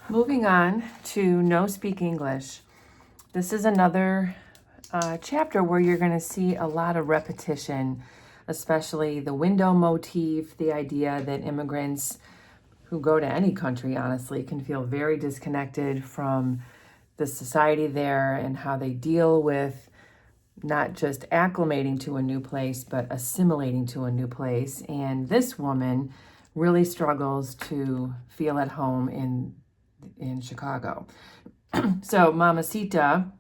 Moving on to No Speak English. This is another chapter where you're going to see a lot of repetition, especially the window motif, the idea that immigrants who go to any country, honestly, can feel very disconnected from the society there and how they deal with not just acclimating to a new place, but assimilating to a new place. And this woman really struggles to feel at home in Chicago. So Mamacita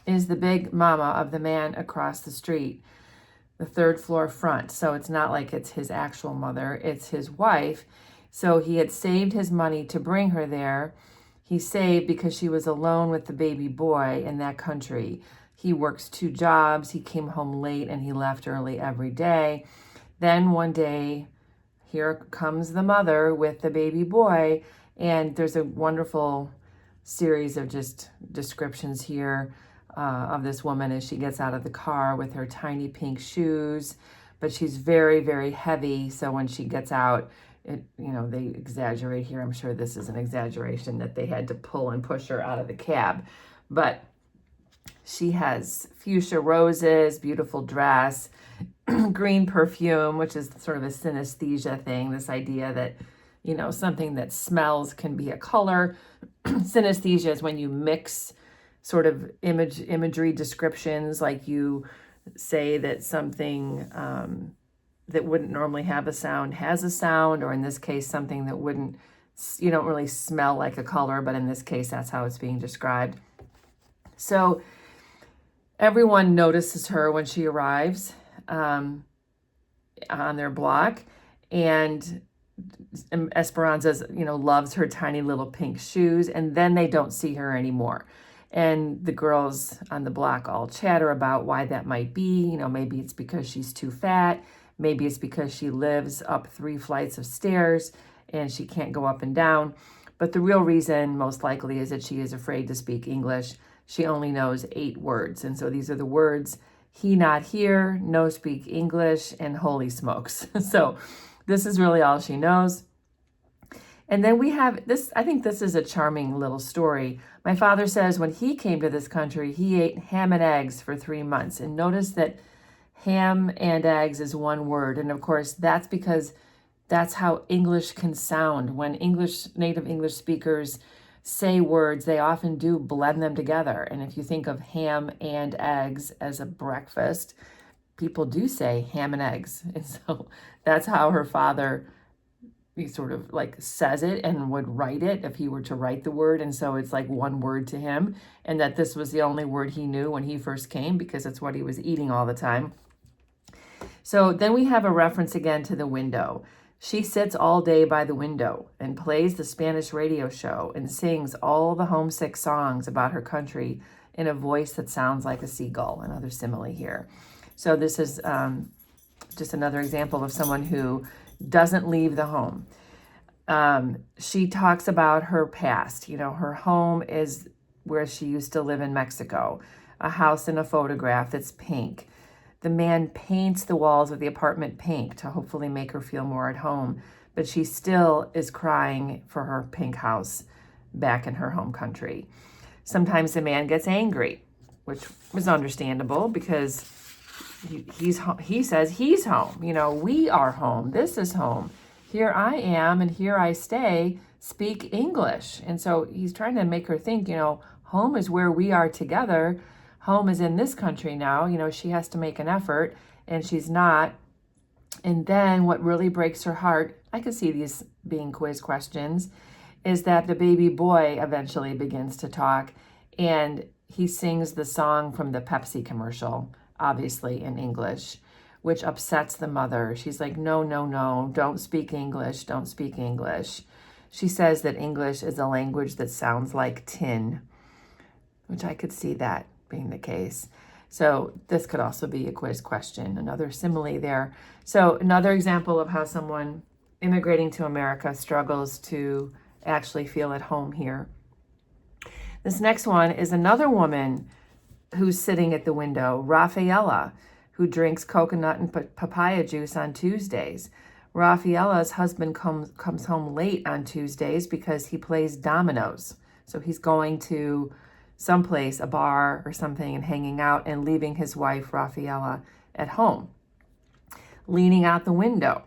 is the big mama of the man across the street, the third floor front. So it's not like it's his actual mother, it's his wife. So he had saved his money to bring her there. He saved because she was alone with the baby boy in that country. He works 2 jobs. He came home late and he left early every day. Then one day, here comes the mother with the baby boy. And there's a wonderful series of just descriptions here of this woman as she gets out of the car with her tiny pink shoes. But she's very, very heavy. So when she gets out, they exaggerate here. I'm sure this is an exaggeration that they had to pull and push her out of the cab. But she has fuchsia roses, beautiful dress, green perfume, which is sort of a synesthesia thing, this idea that, something that smells can be a color. Synesthesia is when you mix sort of imagery descriptions, like you say that something that wouldn't normally have a sound has a sound, or in this case, something that you don't really smell like a color, but in this case, that's how it's being described. So everyone notices her when she arrives on their block, and Esperanza, loves her tiny little pink shoes, and then they don't see her anymore. And the girls on the block all chatter about why that might be. Maybe it's because she's too fat. Maybe it's because she lives up 3 flights of stairs and she can't go up and down. But the real reason, most likely, is that she is afraid to speak English. She only knows 8 words. And so these are the words: he not here, no speak English, and holy smokes. So this is really all she knows. And then we have this, I think this is a charming little story. My father says when he came to this country, he ate ham and eggs for 3 months. And notice that ham and eggs is one word. And of course, that's because that's how English can sound. When native English speakers say words, they often do blend them together. And if you think of ham and eggs as a breakfast, people do say ham and eggs. And so that's how her father, he sort of like says it and would write it if he were to write the word. And so it's like one word to him, and that this was the only word he knew when he first came because it's what he was eating all the time. So then we have a reference again to the window. She sits all day by the window and plays the Spanish radio show and sings all the homesick songs about her country in a voice that sounds like a seagull. Another simile here. So this is just another example of someone who doesn't leave the home. She talks about her past. Her home is where she used to live in Mexico, a house in a photograph that's pink. The man paints the walls of the apartment pink to hopefully make her feel more at home, but she still is crying for her pink house back in her home country. Sometimes the man gets angry, which was understandable because he says he's home. We are home. This is home. Here I am and here I stay. Speak English. And so he's trying to make her think, home is where we are together. Home is in this country now. She has to make an effort and she's not. And then what really breaks her heart, I could see these being quiz questions, is that the baby boy eventually begins to talk and he sings the song from the Pepsi commercial, obviously in English, which upsets the mother. She's like, no, don't speak English, don't speak English. She says that English is a language that sounds like tin, which I could see that being the case. So this could also be a quiz question, another simile there. So another example of how someone immigrating to America struggles to actually feel at home here. This next one is another woman who's sitting at the window, Rafaela, who drinks coconut and papaya juice on Tuesdays. Rafaela's husband comes home late on Tuesdays because he plays dominoes. So he's going to someplace, a bar or something, and hanging out and leaving his wife, Rafaela, at home, leaning out the window.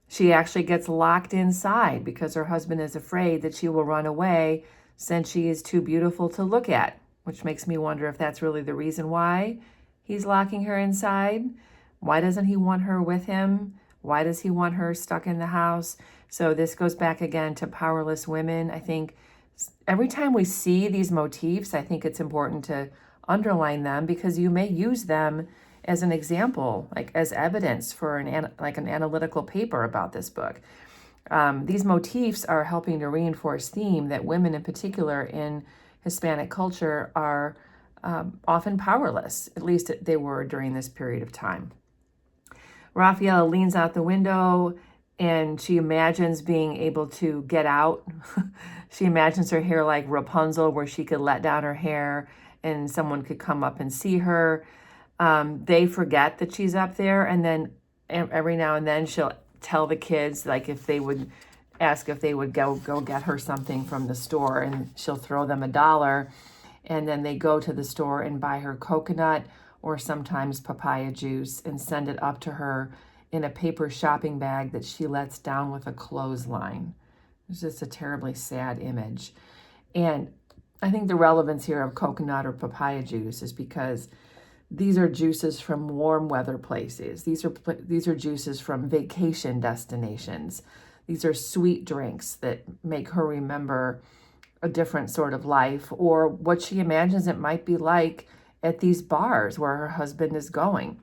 She actually gets locked inside because her husband is afraid that she will run away since she is too beautiful to look at, which makes me wonder if that's really the reason why he's locking her inside. Why doesn't he want her with him? Why does he want her stuck in the house? So this goes back again to powerless women. I think every time we see these motifs, I think it's important to underline them because you may use them as an example, like as evidence for an analytical paper about this book. These motifs are helping to reinforce theme that women in particular in Hispanic culture are often powerless. At least they were during this period of time. Rafaela leans out the window and she imagines being able to get out. She imagines her hair like Rapunzel, where she could let down her hair and someone could come up and see her. They forget that she's up there, and then every now and then she'll tell the kids, like if they would ask if they would go get her something from the store, and she'll throw them $1, and then they go to the store and buy her coconut or sometimes papaya juice and send it up to her in a paper shopping bag that she lets down with a clothesline. It's just a terribly sad image. And I think the relevance here of coconut or papaya juice is because these are juices from warm weather places. These are juices from vacation destinations. These are sweet drinks that make her remember a different sort of life, or what she imagines it might be like at these bars where her husband is going.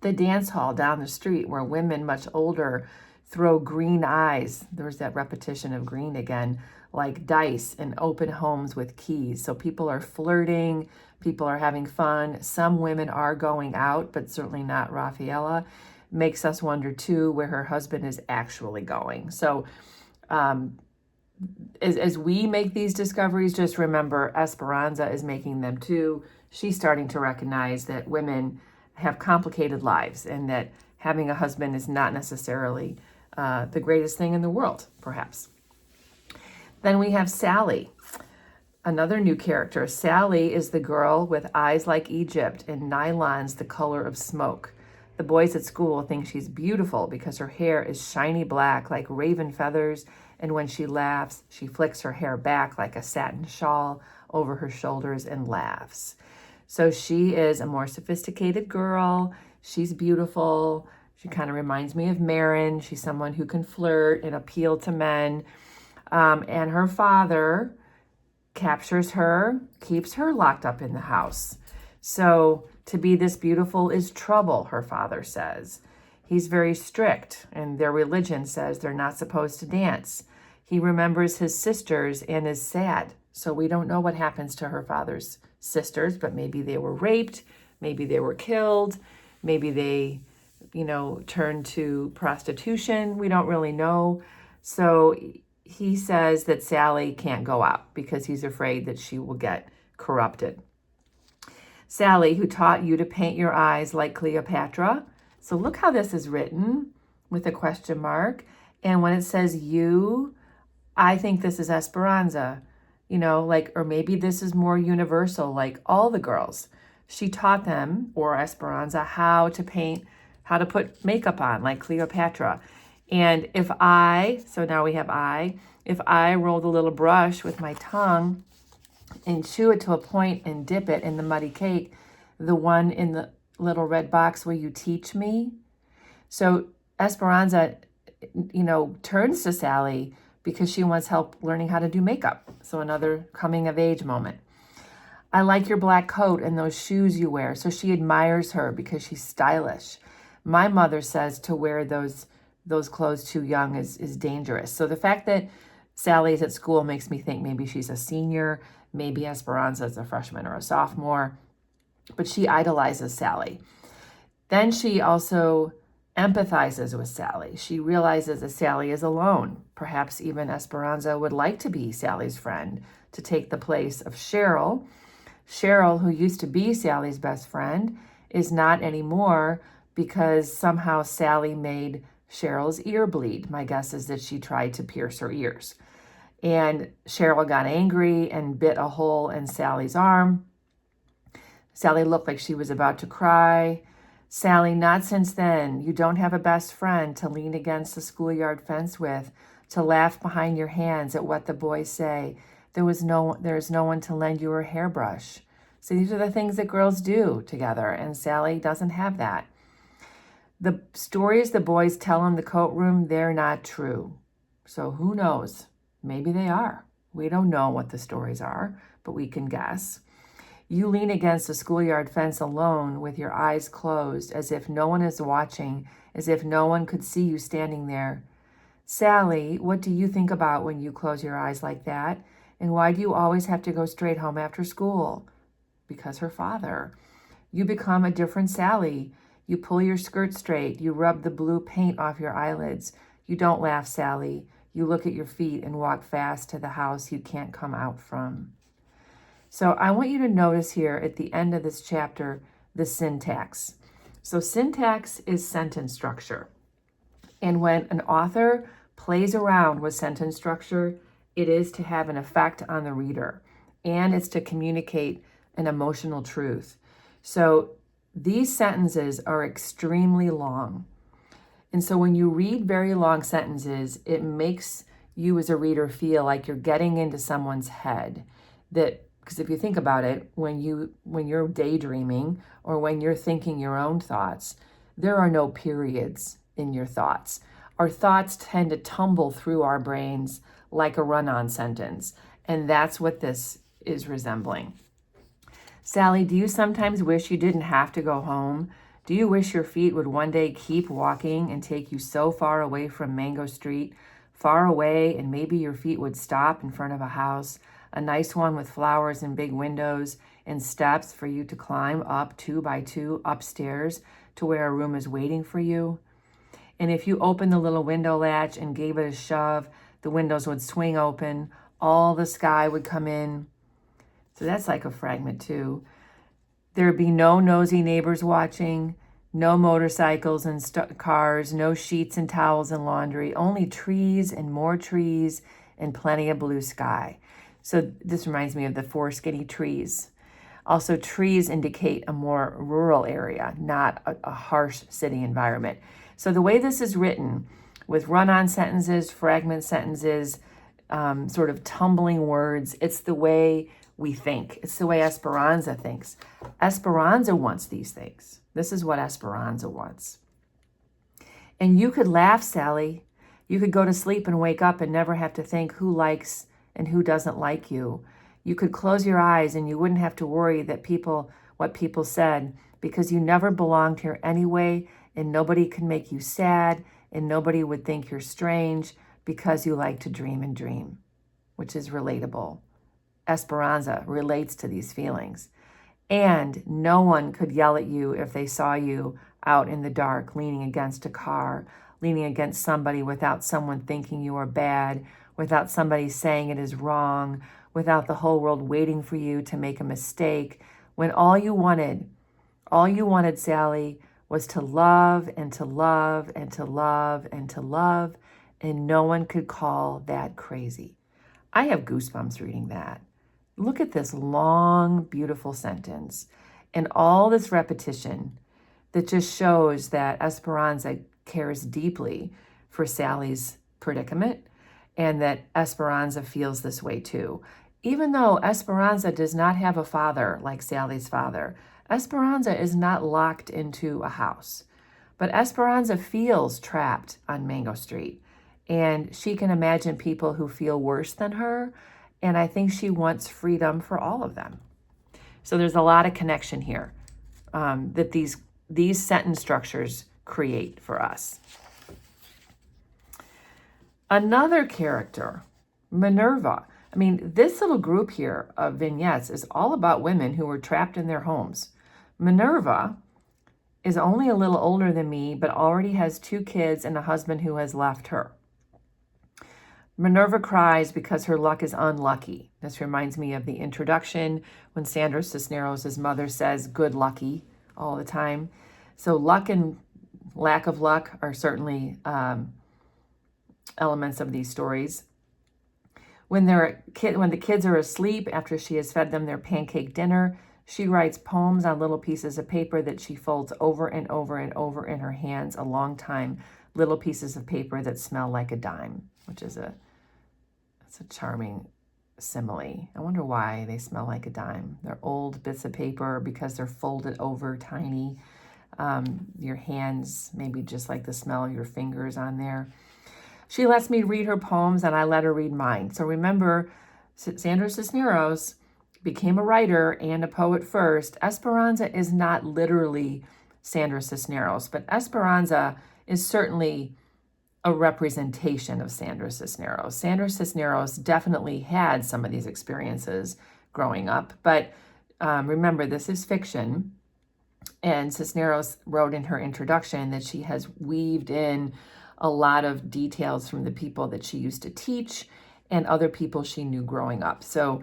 The dance hall down the street where women much older throw green eyes. There's that repetition of green again, like dice in open homes with keys. So people are flirting, people are having fun. Some women are going out, but certainly not Rafaela. Makes us wonder too where her husband is actually going. So as we make these discoveries, just remember Esperanza is making them too. She's starting to recognize that women have complicated lives and that having a husband is not necessarily the greatest thing in the world, perhaps. Then we have Sally, another new character. Sally is the girl with eyes like Egypt and nylons the color of smoke. The boys at school think she's beautiful because her hair is shiny black like raven feathers, and when she laughs, she flicks her hair back like a satin shawl over her shoulders and laughs. So she is a more sophisticated girl. She's beautiful. She kind of reminds me of Marin. She's someone who can flirt and appeal to men. And her father captures her, keeps her locked up in the house. So to be this beautiful is trouble, her father says. He's very strict, and their religion says they're not supposed to dance. He remembers his sisters and is sad. So we don't know what happens to her father's sisters, but maybe they were raped, maybe they were killed, maybe they, turned to prostitution. We don't really know. So he says that Sally can't go out because he's afraid that she will get corrupted. Sally, who taught you to paint your eyes like Cleopatra. So look how this is written with a question mark. And when it says you, I think this is Esperanza, or maybe this is more universal, like all the girls. She taught them, or Esperanza, how to put makeup on like Cleopatra. And if I rolled a little brush with my tongue and chew it to a point and dip it in the muddy cake, the one in the little red box, will you teach me? So Esperanza, turns to Sally because she wants help learning how to do makeup. So another coming of age moment. I like your black coat and those shoes you wear. So she admires her because she's stylish. My mother says to wear those clothes too young is dangerous. So the fact that Sally's at school makes me think maybe she's a senior, maybe Esperanza is a freshman or a sophomore, but she idolizes Sally. Then she also empathizes with Sally. She realizes that Sally is alone. Perhaps even Esperanza would like to be Sally's friend, to take the place of Cheryl. Cheryl, who used to be Sally's best friend, is not anymore, because somehow Sally made Cheryl's ear bleed. My guess is that she tried to pierce her ears. And Cheryl got angry and bit a hole in Sally's arm. Sally looked like she was about to cry. Sally, not since then. You don't have a best friend to lean against the schoolyard fence with, to laugh behind your hands at what the boys say. There's no one to lend you her hairbrush. So these are the things that girls do together, and Sally doesn't have that. The stories the boys tell in the coat room, they're not true. So who knows? Maybe they are. We don't know what the stories are, but we can guess. You lean against the schoolyard fence alone with your eyes closed, as if no one is watching, as if no one could see you standing there. Sally, what do you think about when you close your eyes like that? And why do you always have to go straight home after school? Because her father. You become a different Sally. You pull your skirt straight. You rub the blue paint off your eyelids. You don't laugh, Sally. You look at your feet and walk fast to the house you can't come out from. So I want you to notice here at the end of this chapter, the syntax. So syntax is sentence structure. And when an author plays around with sentence structure, it is to have an effect on the reader, and it's to communicate an emotional truth. So these sentences are extremely long. And so when you read very long sentences, it makes you as a reader feel like you're getting into someone's head. Because if you think about it, when you're daydreaming or when you're thinking your own thoughts, there are no periods in your thoughts. Our thoughts tend to tumble through our brains like a run-on sentence, and that's what this is resembling. Sally, do you sometimes wish you didn't have to go home? Do you wish your feet would one day keep walking and take you so far away from Mango Street, far away, and maybe your feet would stop in front of a house, a nice one with flowers and big windows and steps for you to climb up 2 by 2 upstairs to where a room is waiting for you? And if you opened the little window latch and gave it a shove, the windows would swing open, all the sky would come in. So that's like a fragment too. There'd be no nosy neighbors watching, no motorcycles and cars, no sheets and towels and laundry, only trees and more trees and plenty of blue sky. So this reminds me of the 4 skinny trees. Also, trees indicate a more rural area, not a harsh city environment. So the way this is written, with run-on sentences, fragment sentences, sort of tumbling words, it's the way we think. It's the way Esperanza thinks. Esperanza wants these things. This is what Esperanza wants. And you could laugh, Sally. You could go to sleep and wake up and never have to think who likes and who doesn't like you. You could close your eyes and you wouldn't have to worry that what people said, because you never belonged here anyway, and nobody can make you sad, and nobody would think you're strange because you like to dream and dream, which is relatable. Esperanza relates to these feelings. And no one could yell at you if they saw you out in the dark, leaning against a car, leaning against somebody without someone thinking you are bad, without somebody saying it is wrong, without the whole world waiting for you to make a mistake, when all you wanted, Sally, was to love and to love and to love and to love, and no one could call that crazy. I have goosebumps reading that. Look at this long, beautiful sentence and all this repetition that just shows that Esperanza cares deeply for Sally's predicament and that Esperanza feels this way too. Even though Esperanza does not have a father like Sally's father, Esperanza is not locked into a house, but Esperanza feels trapped on Mango Street, and she can imagine people who feel worse than her, and I think she wants freedom for all of them. So there's a lot of connection here that these sentence structures create for us. Another character, Minerva. I mean, this little group here of vignettes is all about women who were trapped in their homes. Minerva is only a little older than me, but already has 2 kids and a husband who has left her. Minerva cries because her luck is unlucky. This reminds me of the introduction when Cisneros' mother says, good lucky, all the time. So luck and lack of luck are certainly elements of these stories. When the kids are asleep after she has fed them their pancake dinner, she writes poems on little pieces of paper that she folds over and over and over in her hands a long time. Little pieces of paper that smell like a dime, which is that's a charming simile. I wonder why they smell like a dime. They're old bits of paper because they're folded over tiny. Your hands, maybe just like the smell of your fingers on there. She lets me read her poems and I let her read mine. So remember, Sandra Cisneros became a writer and a poet first. Esperanza is not literally Sandra Cisneros, but Esperanza is certainly a representation of Sandra Cisneros. Sandra Cisneros definitely had some of these experiences growing up, but remember, this is fiction. And Cisneros wrote in her introduction that she has weaved in a lot of details from the people that she used to teach and other people she knew growing up. So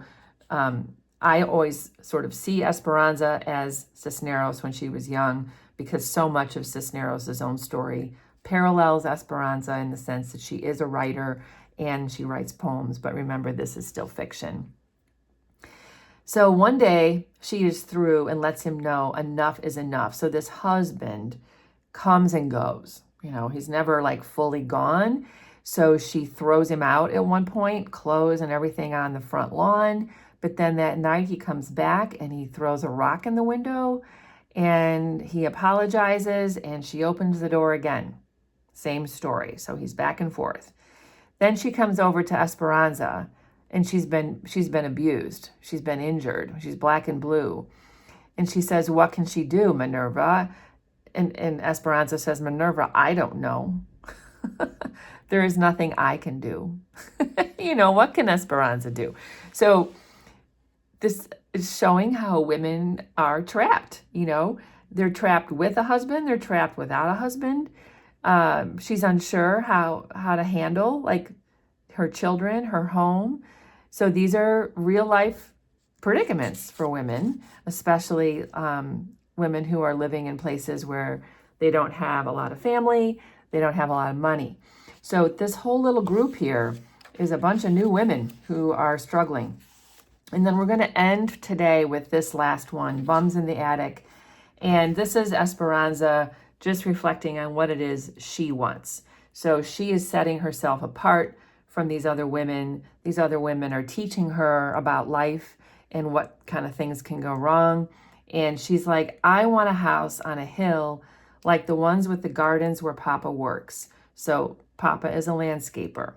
I always sort of see Esperanza as Cisneros when she was young, because so much of Cisneros' own story parallels Esperanza in the sense that she is a writer and she writes poems. But remember, this is still fiction. So one day she is through and lets him know enough is enough. So this husband comes and goes. He's never like fully gone. So she throws him out at one point, clothes and everything on the front lawn. But then that night he comes back and he throws a rock in the window and he apologizes and she opens the door again. Same story. So he's back and forth. Then she comes over to Esperanza and she's been abused. She's been injured. She's black and blue. And she says, "What can she do, Minerva?" And Esperanza says, "Minerva, I don't know. There is nothing I can do." What can Esperanza do? So this is showing how women are trapped. They're trapped with a husband. They're trapped without a husband. She's unsure how to handle like her children, her home. So these are real life predicaments for women, especially women who are living in places where they don't have a lot of family, they don't have a lot of money. So this whole little group here is a bunch of new women who are struggling. And then we're going to end today with this last one, Bums in the Attic. And this is Esperanza just reflecting on what it is she wants. So she is setting herself apart from these other women. These other women are teaching her about life and what kind of things can go wrong. And she's like, "I want a house on a hill like the ones with the gardens where Papa works." So Papa is a landscaper.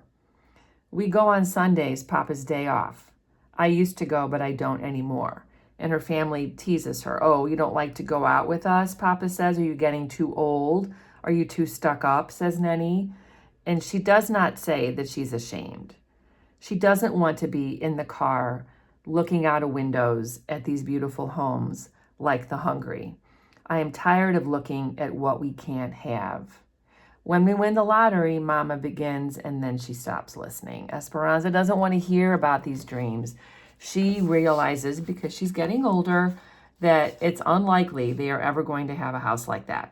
"We go on Sundays, Papa's day off. I used to go, but I don't anymore." And her family teases her. "Oh, you don't like to go out with us?" Papa says. "Are you getting too old? Are you too stuck up?" says Nenny. And she does not say that she's ashamed. She doesn't want to be in the car looking out of windows at these beautiful homes like the hungry. "I am tired of looking at what we can't have. When we win the lottery," Mama begins, and then she stops listening. Esperanza doesn't want to hear about these dreams. She realizes, because she's getting older, that it's unlikely they are ever going to have a house like that.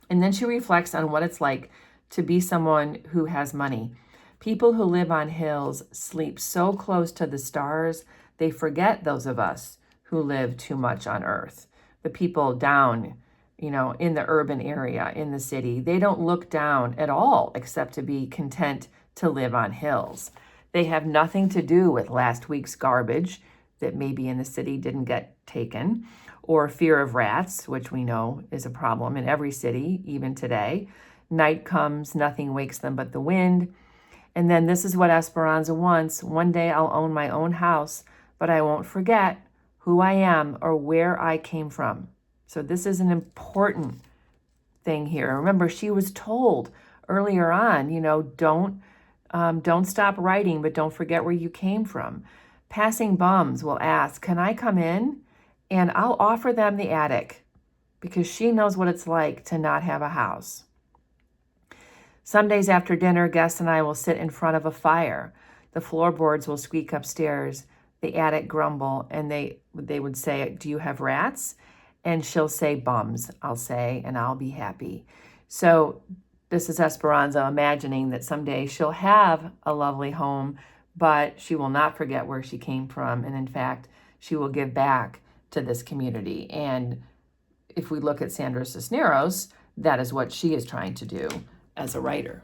And then she reflects on what it's like to be someone who has money. People who live on hills sleep so close to the stars, they forget those of us who live too much on earth. The people down, in the urban area, in the city, they don't look down at all except to be content to live on hills. They have nothing to do with last week's garbage that maybe in the city didn't get taken, or fear of rats, which we know is a problem in every city, even today. Night comes, nothing wakes them but the wind. And then this is what Esperanza wants. "One day I'll own my own house, but I won't forget who I am or where I came from." So this is an important thing here. Remember, she was told earlier on, don't stop writing, but don't forget where you came from. Passing bums will ask, "Can I come in?" And I'll offer them the attic, because she knows what it's like to not have a house. Sundays after dinner, guests and I will sit in front of a fire. The floorboards will squeak upstairs, the attic grumble, and they would say, "Do you have rats?" and she'll say bums, I'll say, and I'll be happy. So this is Esperanza imagining that someday she'll have a lovely home, but she will not forget where she came from. And in fact, she will give back to this community. And if we look at Sandra Cisneros, that is what she is trying to do as a writer.